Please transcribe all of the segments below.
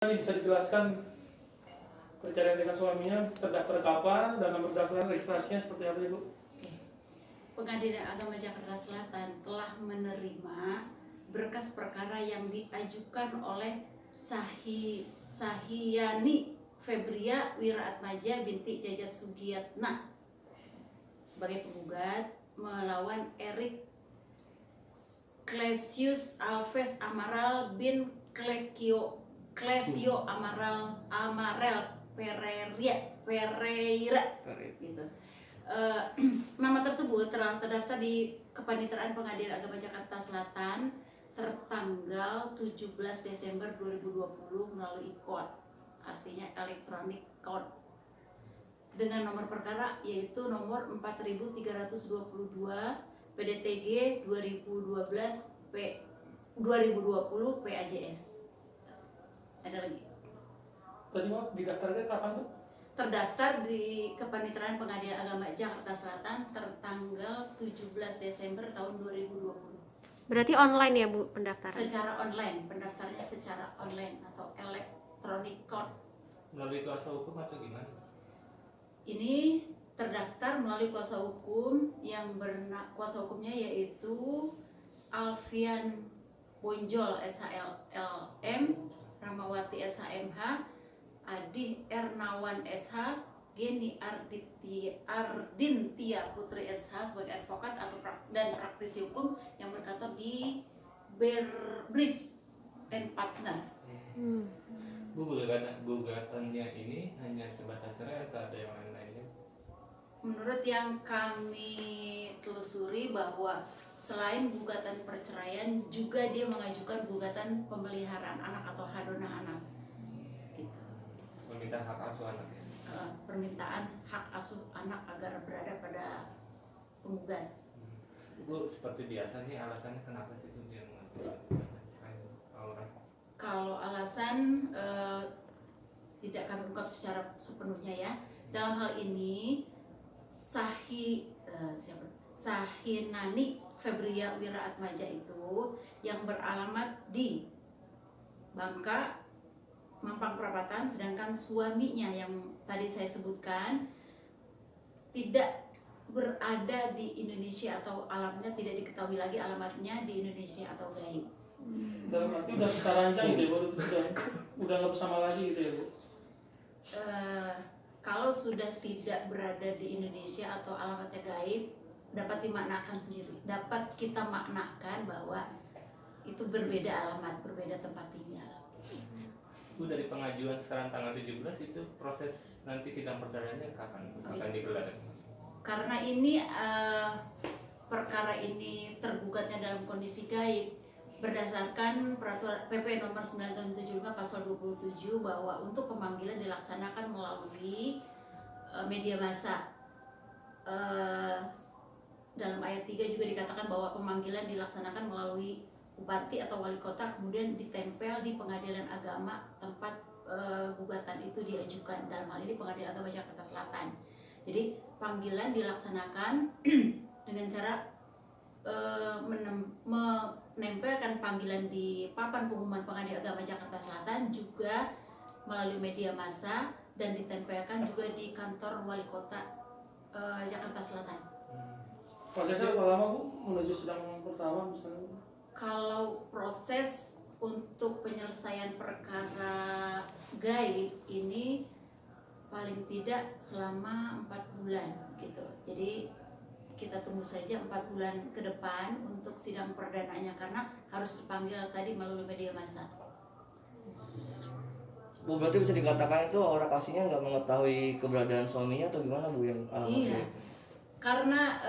Ini bisa dijelaskan perceraian dengan suaminya terdaftar kapan dan nomor daftar registrasinya seperti apa, Ibu? Pengadilan Agama Jakarta Selatan telah menerima berkas perkara yang diajukan oleh Sahiyani Febria Wiraatmaja binti Jaja Sugiyatna sebagai penggugat melawan Erik Clesius Alves Amaral bin Clesio Amarel Pereira gitu. Nama tersebut telah terdaftar di Kepaniteraan Pengadilan Agama Jakarta Selatan tertanggal 17 Desember 2020 melalui KOD, artinya Electronic Code, dengan nomor perkara yaitu nomor 4322 PDTG 2020 PAJS. Ada lagi. Tadi mau didaftarkan kapan tuh? Terdaftar di Kepaniteraan Pengadilan Agama Jakarta Selatan tertanggal 17 Desember tahun 2020. Berarti online ya Bu pendaftaran? Secara online, pendaftarnya secara online atau electronic code. Melalui kuasa hukum atau gimana? Ini terdaftar melalui kuasa hukum yang kuasa hukumnya yaitu Alfian Bonjol SHLM, Ramawati SHMH, Adi Ernawan SH, Geni Ardintia Putri SH sebagai advokat dan praktisi hukum yang berkantor di Berbris and Partner. Bu, gugatannya ini hanya sebatas cerai atau ada yang lain-lainnya? Menurut yang kami telusuri bahwa selain gugatan perceraian juga dia mengajukan gugatan pemeliharaan anak atau hadonah anak. Meminta hak asuh anak ya? Permintaan hak asuh anak agar berada pada penggugat. Bu, seperti biasa nih alasannya kenapa sih itu dia mengajukan orang? Kalau alasan tidak kami ungkap secara sepenuhnya ya. Dalam hal ini Sahinani Febria Wiraatmaja itu yang beralamat di Bangka, Mampang Perapatan, sedangkan suaminya yang tadi saya sebutkan tidak berada di Indonesia atau alamatnya tidak diketahui lagi alamatnya di Indonesia atau gaib. Dalam arti udah kita rancang gitu ya, udah nggak bersama lagi gitu ya, Bu? Kalau sudah tidak berada di Indonesia atau alamatnya gaib, dapat dimaknakan sendiri. Dapat kita maknakan bahwa itu berbeda alamat, berbeda tempat tinggal. Bu, dari pengajuan sekarang tanggal 17 itu proses nanti sidang perdananya kapan akan digelar? Karena ini perkara ini tergugatnya dalam kondisi gaib berdasarkan peraturan PP nomor 9 tahun 75 pasal 27 bahwa untuk pemanggilan dilaksanakan melalui media massa. Dalam ayat 3 juga dikatakan bahwa pemanggilan dilaksanakan melalui bupati atau wali kota, kemudian ditempel di pengadilan agama tempat gugatan itu diajukan. Dalam hal ini Pengadilan Agama Jakarta Selatan. Jadi panggilan dilaksanakan dengan cara menempelkan panggilan di papan pengumuman Pengadilan Agama Jakarta Selatan, juga melalui media massa, dan ditempelkan juga di kantor wali kota Jakarta Selatan. Prosesnya berapa lama, Bu, menuju sidang pertama misalnya? Kalau proses untuk penyelesaian perkara gaib ini paling tidak selama 4 bulan gitu. Jadi kita tunggu saja 4 bulan ke depan untuk sidang perdananya karena harus dipanggil tadi melalui media massa. Bu, berarti bisa dikatakan itu orang aslinya nggak mengetahui keberadaan suaminya atau gimana, Bu, yang alamatnya? Iya, karena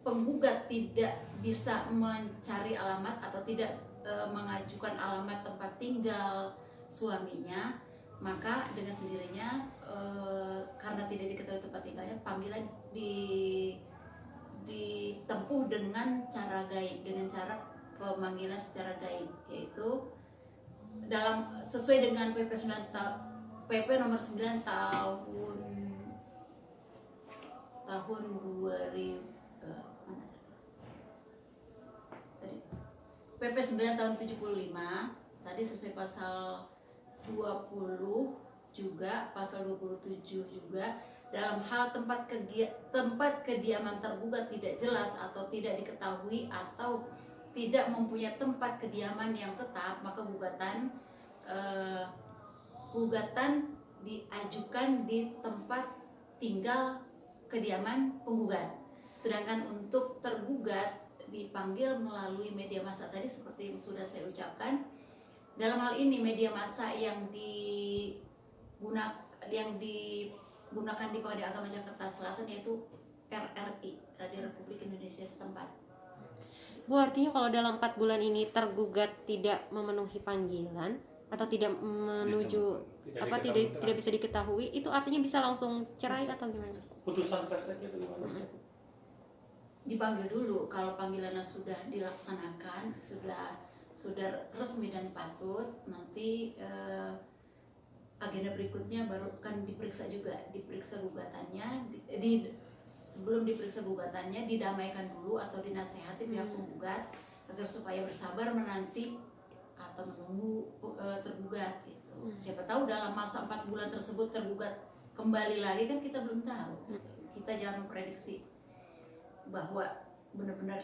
penggugat tidak bisa mencari alamat atau tidak mengajukan alamat tempat tinggal suaminya, maka dengan sendirinya karena tidak diketahui tempat tinggalnya, panggilan ditempuh dengan cara gaib, dengan cara pemanggilan secara gaib, yaitu sesuai dengan PP nomor 9 tahun 2000 PP 9 tahun 75 tadi sesuai pasal 20 juga, pasal 27 juga, dalam hal tempat kediaman tergugat tidak jelas atau tidak diketahui atau tidak mempunyai tempat kediaman yang tetap, maka gugatan diajukan di tempat tinggal kediaman penggugat. Sedangkan untuk tergugat dipanggil melalui media massa tadi seperti yang sudah saya ucapkan. Dalam hal ini media massa yang digunakan di Pengadilan Agama Jakarta Selatan yaitu RRI, Radio Republik Indonesia setempat. Bu, artinya kalau dalam 4 bulan ini tergugat tidak memenuhi panggilan atau tidak menuju tidak bisa diketahui, itu artinya bisa langsung cerai atau gimana? Putusan fast track itu gimana? Dipanggil dulu, kalau panggilannya sudah dilaksanakan, sudah resmi dan patut, nanti agenda berikutnya baru kan diperiksa gugatannya. Sebelum diperiksa gugatannya didamaikan dulu atau dinasehati pihak penggugat agar supaya bersabar menanti atau menunggu tergugat gitu. Siapa tahu dalam masa 4 bulan tersebut tergugat kembali lagi, kan kita belum tahu. Kita jangan memprediksi bahwa benar-benar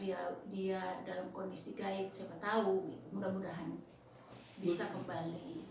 dia dalam kondisi gaib, siapa tahu gitu. Mudah-mudahan bisa kembali.